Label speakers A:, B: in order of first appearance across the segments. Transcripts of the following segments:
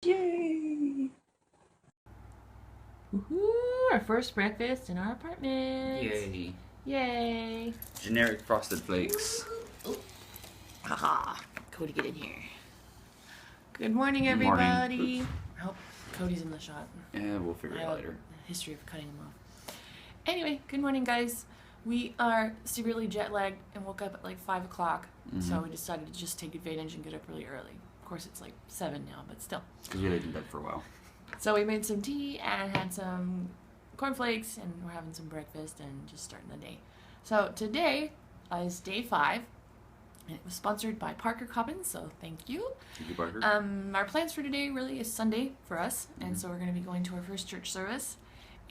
A: Yay! Woohoo! Our first breakfast in our apartment.
B: Yay.
A: Yay!
B: Generic frosted flakes.
A: Haha! Cody, get in here. Good morning,
B: Good
A: everybody.
B: morning.
A: I hope Cody's in the shot.
B: Yeah, we'll figure it out later.
A: A history of cutting him off. Anyway, good morning, guys. We are severely jet lagged and woke up at like 5 o'clock. So we decided to just take advantage and get up really early. Of course, it's like 7 now, but still.
B: Because we laid in bed for a while.
A: So we made some tea and had some cornflakes, and we're having some breakfast and just starting the day. So today is day 5, and it was sponsored by Parker Cobbins, so thank you.
B: Thank you, Parker.
A: Our plans for today really is Sunday for us, and so we're going to be going to our first church service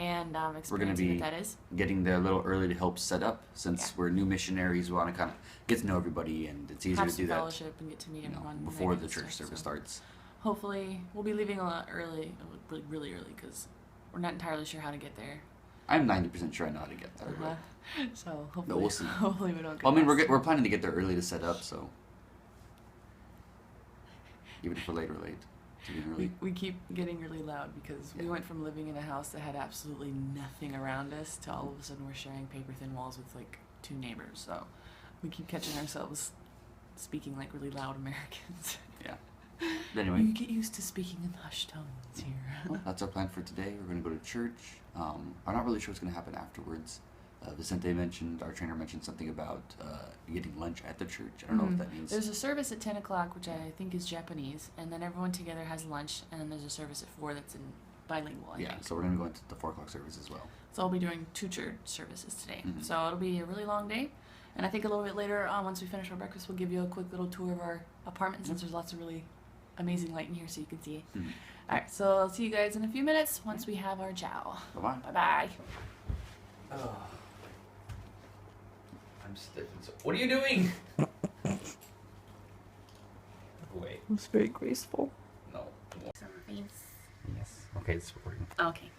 A: and experiencing what that is.
B: Getting there a little early to help set up, since we're new missionaries. We want to kind of get to know everybody, and it's easier
A: have
B: to do that
A: fellowship and get to meet everyone
B: before the church service starts.
A: Hopefully, we'll be leaving a lot early, really early, because we're not entirely sure how to get there.
B: I'm 90% sure I know how to get there.
A: So hopefully,
B: but we'll see.
A: Hopefully we don't get
B: well, I mean,
A: lost.
B: we're planning to get there early to set up, so even if we're late, we're late.
A: We keep getting really loud because we went from living in a house that had absolutely nothing around us to all of a sudden we're sharing paper thin walls with like 2 neighbors. So we keep catching ourselves speaking like really loud Americans.
B: Yeah. But anyway,
A: you get used to speaking in hushed tones here.
B: Well, that's our plan for today. We're going to go to church. I'm not really sure what's going to happen afterwards. Vicente mentioned, our trainer mentioned something about getting lunch at the church. I don't know what that means.
A: There's a service at 10 o'clock, which I think is Japanese, and then everyone together has lunch, and then there's a service at 4 that's in bilingual, I think.
B: So we're going to go into the 4 o'clock service as well.
A: So I'll be doing 2 church services today. So it'll be a really long day, and I think a little bit later, once we finish our breakfast, we'll give you a quick little tour of our apartment, since there's lots of really amazing light in here so you can see. Alright, so I'll see you guys in a few minutes once we have our chow.
B: Bye-bye.
A: Bye-bye.
B: Oh. I'm stiff and so... What are you doing? Wait.
A: It was very graceful.
B: No.
A: Thanks.
B: Yes. Okay, it's recording.
A: Okay.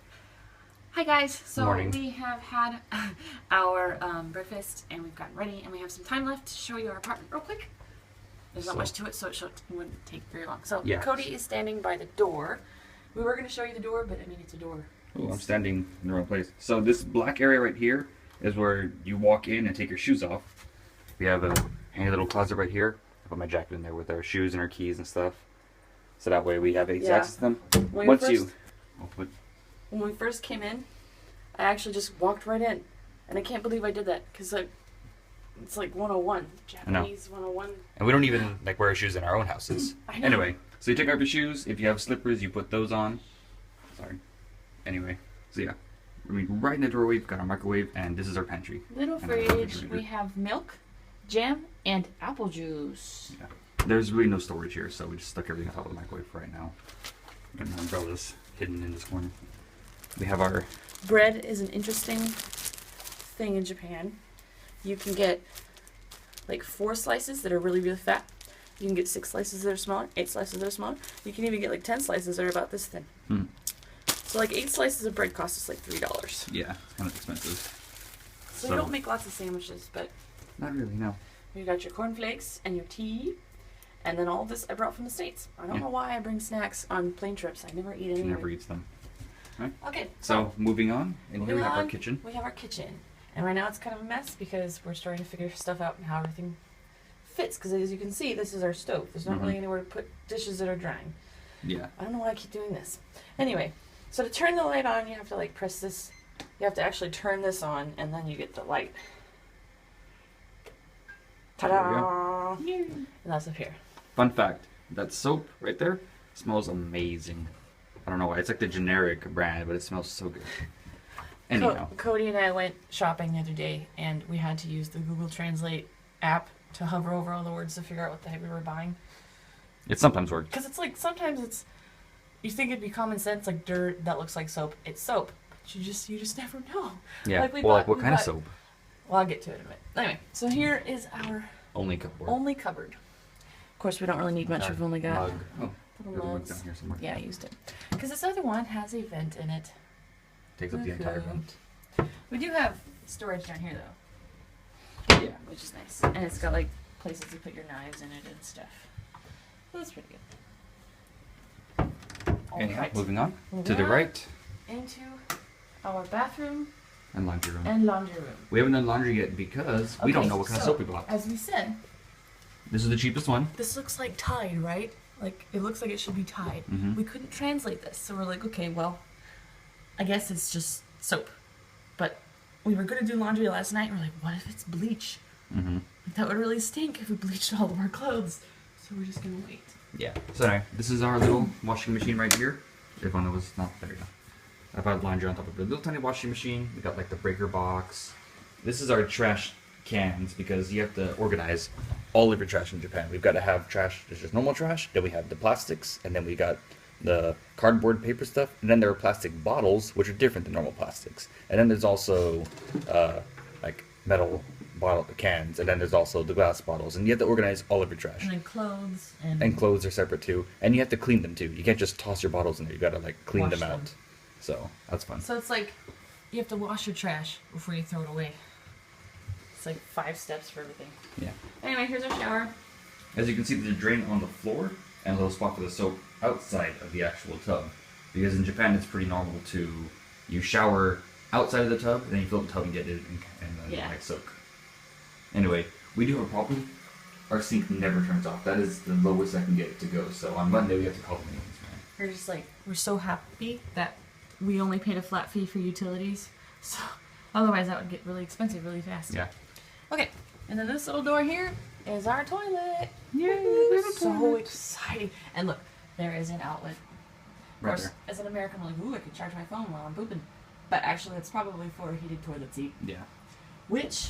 A: Hi guys. So
B: Morning.
A: we have had our breakfast and we've gotten ready and we have some time left to show you our apartment real quick. There's not much to it, so it wouldn't take very long. So Cody is standing by the door. We were going to show you the door, but I mean it's a door.
B: Oh, I'm standing in the wrong place. So this black area right here is where you walk in and take your shoes off. We have a handy little closet right here. I put my jacket in there with our shoes and our keys and stuff. So that way we have access to them.
A: When we first came in, I actually just walked right in. And I can't believe I did that, because it's like 101. Japanese 101.
B: And we don't even like wear our shoes in our own houses.
A: I know.
B: Anyway, so you take off your shoes. If you have slippers, you put those on. Sorry. Anyway, so yeah. I mean, right in the doorway, we've got our microwave, and this is our pantry.
A: Little fridge. We have milk, jam, and apple juice.
B: Yeah. There's really no storage here, so we just stuck everything on top of the microwave for right now. And the umbrella's hidden in this corner. We have our...
A: Bread is an interesting thing in Japan. You can get like 4 slices that are really, really fat. You can get 6 slices that are smaller, 8 slices that are smaller. You can even get like 10 slices that are about this thin. So like 8 slices of bread cost us like $3.
B: Yeah, it's kind of expensive.
A: So we don't make lots of sandwiches, but...
B: Not really, no.
A: You got your cornflakes and your tea. And then all this I brought from the States. I don't know why I bring snacks on plane trips. I never eat any.
B: She never eats them. Right.
A: Okay.
B: So moving on, and here we have our kitchen.
A: We have our kitchen. And right now it's kind of a mess because we're starting to figure stuff out and how everything fits. Because as you can see, this is our stove. There's not really anywhere to put dishes that are drying.
B: Yeah.
A: I don't know why I keep doing this. Anyway, so to turn the light on, you have to like press this. You have to actually turn this on, and then you get the light. Ta-da! And that's up here.
B: Fun fact, that soap right there smells amazing. I don't know why. It's like the generic brand, but it smells so good. Anyhow.
A: Cody and I went shopping the other day, and we had to use the Google Translate app to hover over all the words to figure out what the heck we were buying.
B: It sometimes works.
A: Because it's like, sometimes it's, you think it'd be common sense, like dirt that looks like soap. It's soap. But you just never know.
B: Yeah.
A: Like
B: what kind of soap?
A: Well, I'll get to it in a minute. Anyway, so here is our
B: only cupboard.
A: Only cupboard. Of course, we don't really need much. We've only got
B: little mugs down here somewhere.
A: Yeah, I used it. Because this other one has a vent in it.
B: Takes up the entire vent.
A: We do have storage down here, though. Yeah. Which is nice. And it's got, like, places to put your knives in it and stuff. So that's pretty good.
B: Anyhow,
A: Alright.
B: moving on
A: Moving
B: to the
A: on.
B: right
A: Into our bathroom
B: and laundry room.
A: and laundry room.
B: We haven't done laundry yet because we don't know what kind of soap we bought.
A: As we said,
B: This is the cheapest one.
A: this looks like Tide, right? Like, it looks like it should be Tide.
B: Mhm.
A: We couldn't translate this, so we're like, okay, well, I guess it's just soap. But we were gonna do laundry last night, and we're like, what if it's bleach?
B: Mm-hmm.
A: That would really stink if we bleached all of our clothes. So we're just gonna wait.
B: Yeah. So anyway, this is our little washing machine right here. If only it was not there. You go. I've had laundry on top of a little tiny washing machine. We got like the breaker box. This is our trash cans because you have to organize all of your trash in Japan. We've got to have trash. There's just normal trash. Then we have the plastics, and then we got the cardboard paper stuff. And then there are plastic bottles, which are different than normal plastics. And then there's also like metal bottle cans, and then there's also the glass bottles. And you have to organize all of your trash.
A: And then clothes and...
B: And clothes are separate too. And you have to clean them too. You can't just toss your bottles in there. You gotta like clean
A: Wash
B: them out.
A: them.
B: So that's fun.
A: So it's like, you have to wash your trash before you throw it away. It's like 5 steps for everything.
B: Yeah.
A: Anyway, here's our shower.
B: As you can see, there's a drain on the floor and a little spot for the soap outside of the actual tub. Because in Japan, it's pretty normal to you shower outside of the tub, and then you fill up the tub and get it and then like soak. Anyway, we do have a problem. Our sink never turns off. That is the lowest I can get it to go. So on Monday, we have to call the maintenance man.
A: We're just like, we're so happy that we only paid a flat fee for utilities. So otherwise that would get really expensive really fast.
B: Yeah.
A: Okay, and then this little door here is our toilet.
B: Yay,
A: Woo-hoo,
B: little
A: so
B: toilet.
A: exciting. And look, there is an outlet. Of
B: Right
A: course,
B: there.
A: as an American, I'm like, ooh, I could charge my phone while I'm pooping. But actually, it's probably for a heated toilet seat.
B: Yeah.
A: Which,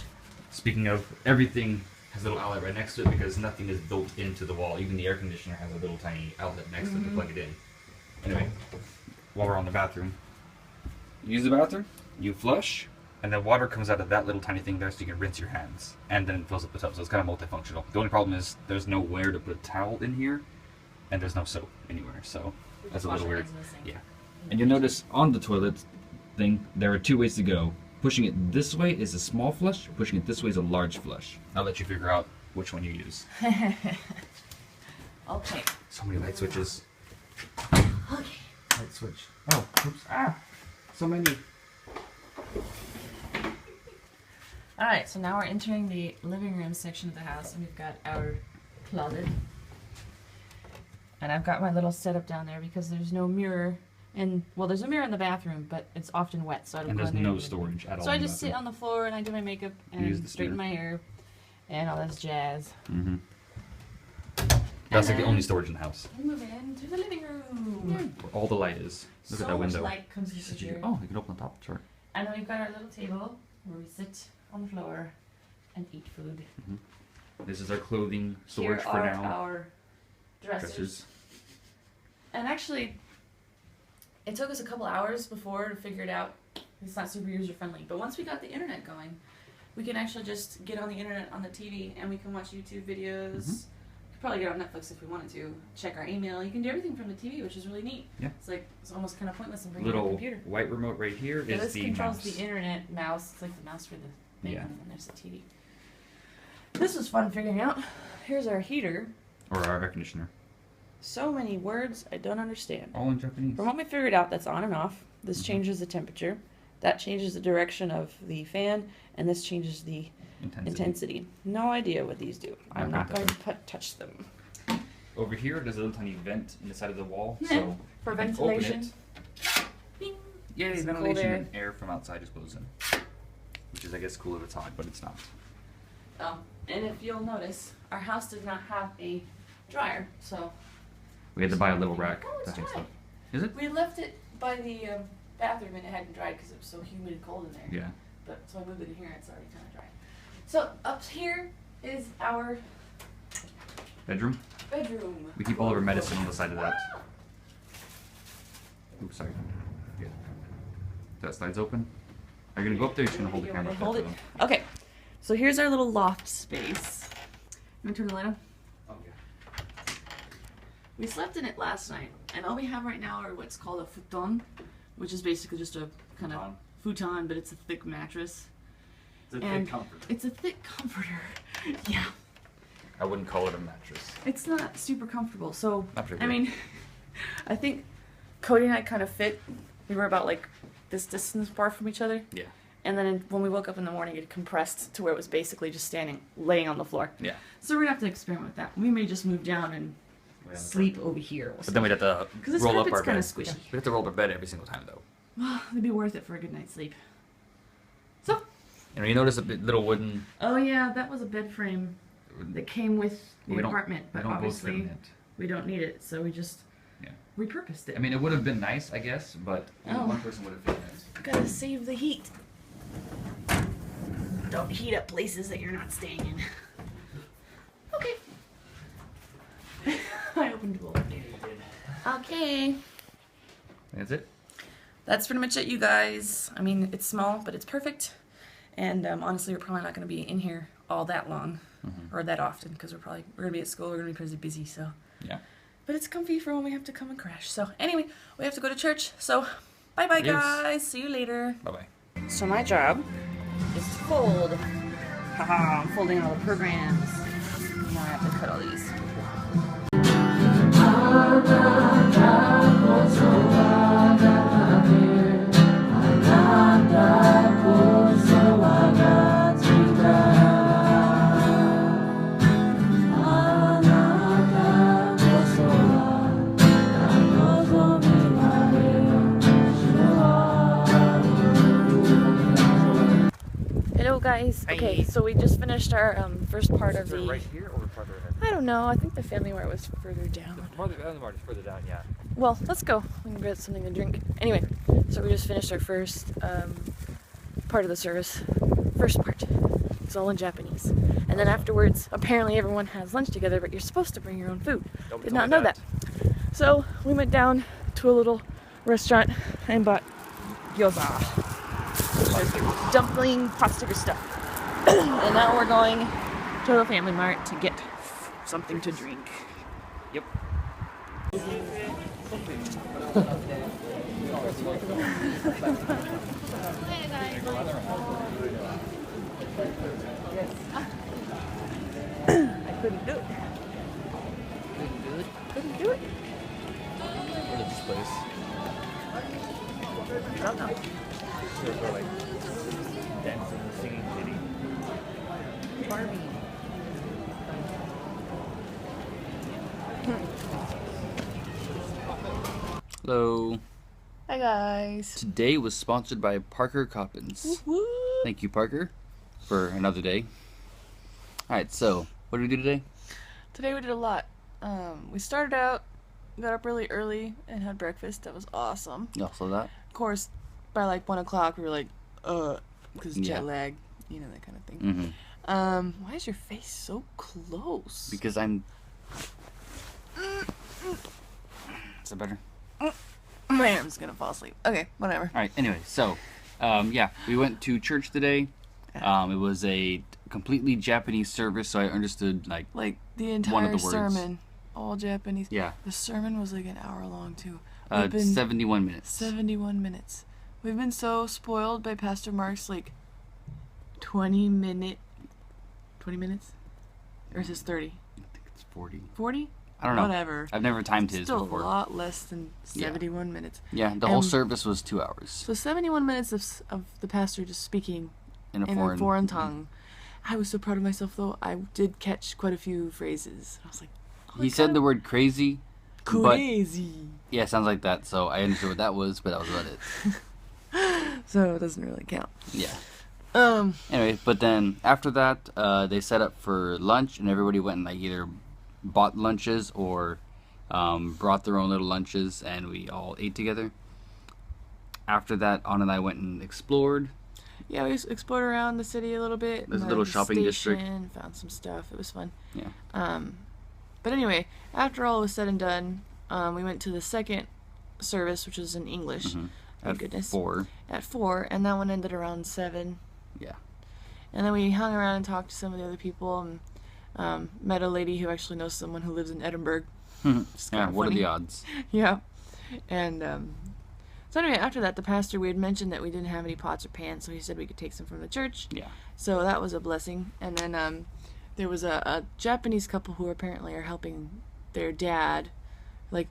B: Speaking of, everything has a little outlet right next to it because nothing is built into the wall. Even the air conditioner has a little tiny outlet next to it to plug it in. Anyway, while we're on the bathroom, you use the bathroom, you flush, and then water comes out of that little tiny thing there so you can rinse your hands. And then it fills up the tub, so it's kind of multifunctional. The only problem is there's nowhere to put a towel in here, and there's no soap anywhere, so
A: we
B: that's
A: just
B: a
A: wash
B: little
A: our
B: weird.
A: hands in the sink.
B: Yeah. And you'll notice on the toilet thing, there are 2 ways to go. Pushing it this way is a small flush, pushing it this way is a large flush. I'll let you figure out which one you use.
A: Okay.
B: So many light switches.
A: Okay.
B: Light switch. Oh, oops. Ah! So many.
A: Alright, so now we're entering the living room section of the house, and we've got our closet. And I've got my little setup down there because there's no mirror. And, well, there's a mirror in the bathroom, but it's often wet, so I don't
B: And
A: go
B: there's
A: in there.
B: no storage at all.
A: So I just sit on the floor and I do my makeup
B: Use
A: and
B: the
A: straighten
B: mirror.
A: my hair and all this jazz.
B: Mm-hmm. That's like the only storage in the house.
A: And move into the living room.
B: Where all the light is. Look
A: So
B: at that window.
A: much light comes into here.
B: Oh, you can open the top. Sure.
A: And then we've got our little table where we sit on the floor and eat food.
B: This is our clothing storage
A: Here
B: for
A: are
B: now.
A: our dressers. And actually, it took us a couple hours before to figure it out. It's not super user friendly. But once we got the internet going, we can actually just get on the internet on the TV and we can watch YouTube videos. We could probably get on Netflix if we wanted to. Check our email. You can do everything from the TV, which is really neat.
B: Yeah.
A: It's like, it's almost kind of pointless in bringing a
B: Little
A: computer.
B: white remote right here
A: Yeah,
B: is
A: this
B: the
A: controls
B: mouse.
A: the internet mouse. It's like the mouse for the thing,
B: Yeah.
A: and then there's the TV. This was fun figuring out. Here's our heater.
B: Or our air conditioner.
A: So many words I don't understand.
B: All in Japanese.
A: From what we figured out, that's on and off. This changes the temperature. That changes the direction of the fan, and this changes the intensity. No idea what these do. I'm not going to touch them.
B: Over here, there's a little tiny vent in the side of the wall,
A: Yeah,
B: so
A: for
B: you can
A: ventilation.
B: Open it.
A: Bing.
B: Yay,
A: Some cold
B: ventilation
A: air.
B: and air from outside just blows in. Which is, I guess, cool if it's hot, but it's not.
A: Oh, and if you'll notice, our house did not have a dryer, so
B: We had to buy a little rack
A: Oh, it's
B: to hang
A: dry.
B: stuff. Is it?
A: we left it by the bathroom and it hadn't dried because it was so humid and cold in there.
B: Yeah.
A: But so I moved it in here, it's already kind of dry. So up here is our
B: Bedroom?
A: bedroom.
B: We keep all of our medicine on the side of that. Oops, sorry. Yeah. That slide's open. Are you gonna go up there or are you just gonna hold the
A: You
B: camera
A: want
B: up
A: me
B: there
A: to
B: for
A: hold
B: them?
A: Okay, so here's our little loft space. You want to turn the light on?
B: Oh, yeah.
A: We slept in it last night, and all we have right now are what's called a futon, which is basically just a kind of futon, but it's a thick mattress.
B: It's a
A: And
B: thick comfort.
A: It's a thick comforter. Yeah,
B: I wouldn't call it a mattress.
A: it's not super comfortable. So,
B: Not
A: I
B: particularly.
A: mean, I think Cody and I kind of fit. We were about like this distance apart from each other.
B: Yeah.
A: And then when we woke up in the morning, it compressed to where it was basically just laying on the floor.
B: Yeah.
A: So we're gonna have to experiment with that. We may just move down and sleep over here.
B: But then we'd have to roll up our bed.
A: Kind of squishy.
B: Yeah. We'd have to roll up our bed every single time, though.
A: Well, it'd be worth it for a good night's sleep. So.
B: And you notice a little wooden.
A: Oh yeah, that was a bed frame that came with the apartment, but
B: we don't
A: obviously
B: both fit in it.
A: we don't need it, so we just repurposed it.
B: I mean, it would have been nice, I guess, but only
A: Oh.
B: one person would have fit in it.
A: Gotta save the heat. Don't heat up places that you're not staying in. Okay. I opened the door. Okay.
B: That's it?
A: That's pretty much it, you guys. I mean, it's small, but it's perfect. And honestly, we're probably not going to be in here all that long or that often because we're going to be at school. We're going to be pretty busy, so.
B: Yeah.
A: But it's comfy for when we have to come and crash. So anyway, we have to go to church. So bye-bye,
B: Yes.
A: guys. See you later.
B: Bye-bye.
A: So my job is to fold. Haha, I'm folding all the programs. Now I have to cut all these. Hello guys.
B: Hi.
A: Okay, so we just finished our first part of the.
C: Right here or farther ahead?
A: I don't know. I think the family mart was further down.
C: Further down, yeah.
A: Well, let's go. We can get something to drink. Anyway, so we just finished our first part of the service. First part. It's all in Japanese. And then afterwards, apparently everyone has lunch together, but you're supposed to bring your own food. Did not know that. So we went down to a little restaurant and bought gyoza. Dumpling, pot sticker stuff. And now we're going to the family mart to get something to drink.
B: Yep.
A: I couldn't do it. Couldn't do it.
B: What is this place?
A: I don't know.
C: For like dancing, singing city.
A: Barbie.
B: Hello.
A: Hi guys.
B: Today was sponsored by Parker Coppins.
A: Woo!
B: Thank you, Parker, for another day. Alright, so, what did we do today?
A: Today we did a lot. We started out, got up really early and had breakfast. That was awesome.
B: You all saw that?
A: Of course, by like 1 o'clock we were like, because
B: Yeah.
A: jet lag, you know, that kind of thing.
B: Mm-hmm.
A: Why is your face so close?
B: Because I'm... Is that better?
A: My arm's gonna fall asleep. Okay, whatever.
B: Alright, anyway, so, yeah, we went to church today. It was a completely Japanese service, so I understood, like
A: the
B: one
A: entire
B: of the words.
A: sermon, all Japanese.
B: Yeah.
A: The sermon was like an hour long too.
B: 71 minutes.
A: 71 minutes. We've been so spoiled by Pastor Mark's like 20 minutes? Or is this 30?
B: I think it's 40.
A: 40?
B: I don't know.
A: Whatever.
B: I've never timed his
A: Still
B: before.
A: a lot less than 71 minutes.
B: Yeah, the whole service was 2 hours.
A: So 71 minutes of the pastor just speaking
B: In a
A: in
B: foreign
A: tongue. I was so proud of myself though. I did catch quite a few phrases. I was like, oh,
B: He said the word crazy.
A: crazy.
B: Yeah, it sounds like that, so I understood what that was, but that was about it.
A: So it doesn't really count.
B: Yeah. Anyway, but then after that, they set up for lunch, and everybody went and like either bought lunches or brought their own little lunches, and we all ate together. After that, Anna and I went and explored.
A: Yeah, we explored around the city a little bit.
B: There's a
A: and
B: little
A: the
B: shopping district.
A: station, found some stuff. It was fun.
B: Yeah.
A: But anyway, after all was said and done, we went to the second service, which was in English.
B: Mm-hmm.
A: Thank goodness.
B: 4.
A: At 4, and that one ended around 7.
B: Yeah.
A: And then we hung around and talked to some of the other people, and met a lady who actually knows someone who lives in Edinburg. It's
B: Yeah,
A: kinda
B: what are
A: funny.
B: the odds?
A: Yeah. And so anyway, after that, the pastor, we had mentioned that we didn't have any pots or pans, so he said we could take some from the church.
B: Yeah.
A: So that was a blessing. And then there was a Japanese couple who apparently are helping their dad, like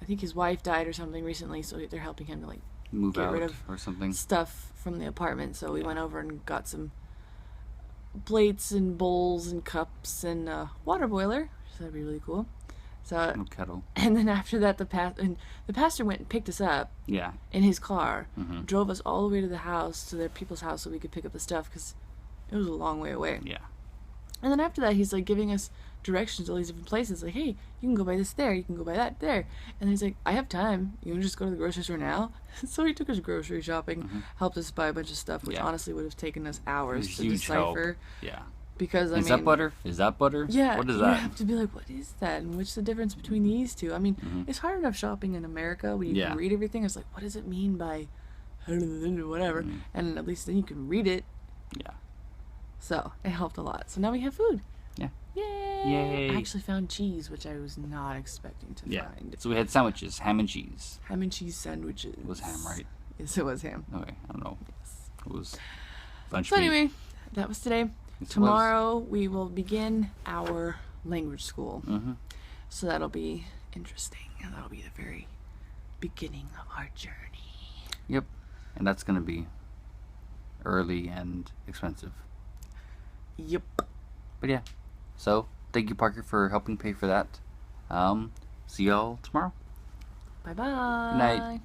A: I think his wife died or something recently, so they're helping him to like
B: Move
A: get
B: out
A: rid of
B: or something.
A: stuff from the apartment. So we went over and got some plates and bowls and cups and a water boiler, so that'd be really cool. So
B: No kettle.
A: and then after that, the pastor went and picked us up
B: Yeah.
A: in his car,
B: Mm-hmm.
A: drove us all the way to the house, to their people's house, so we could pick up the stuff because it was a long way away.
B: Yeah.
A: And then after that, he's like giving us directions to all these different places. Like, hey, you can go buy this there. You can go buy that there. And he's like, I have time. You can just go to the grocery store now. So he took us grocery shopping, helped us buy a bunch of stuff, which
B: Yeah.
A: honestly would have taken us hours
B: It's
A: to
B: huge help.
A: decipher.
B: Yeah.
A: Because I
B: Is
A: mean,
B: that butter? Is that butter?
A: Yeah,
B: What is
A: you
B: that?
A: have to be like, what is that? And what's the difference between these two? I mean,
B: Mhm.
A: it's hard enough shopping in America when you
B: Yeah.
A: can read everything. It's like, what does it mean by whatever?
B: Mhm.
A: And at least then you can read it.
B: Yeah.
A: So it helped a lot. So now we have food.
B: Yeah.
A: Yay!
B: Yay.
A: I actually found cheese, which I was not expecting to
B: Yeah.
A: find.
B: So we had sandwiches, ham and cheese.
A: Ham and cheese sandwiches.
B: It was ham, right?
A: Yes, it was ham.
B: Okay, I don't know.
A: Yes.
B: It was lunch
A: So
B: meat.
A: anyway, that was today.
B: Yes, it was.
A: Tomorrow we will begin our language school.
B: Mm-hmm.
A: So that'll be interesting. And that'll be the very beginning of our journey.
B: Yep. And that's going to be early and expensive.
A: Yep.
B: But yeah. So, thank you, Parker, for helping pay for that. See y'all tomorrow.
A: Bye-bye.
B: Night.